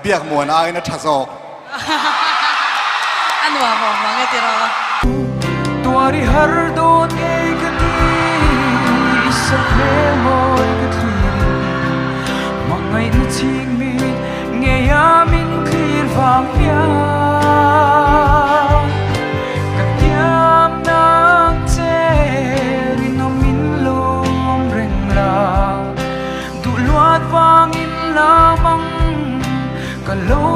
biak muan ai na thazok anwa ho mangai tira tuari har don e gati isakhe moi gati mangai na ching mi nge ya min clear vang ya katyam nang che rin min lom reng la du luat vang in lamang kalau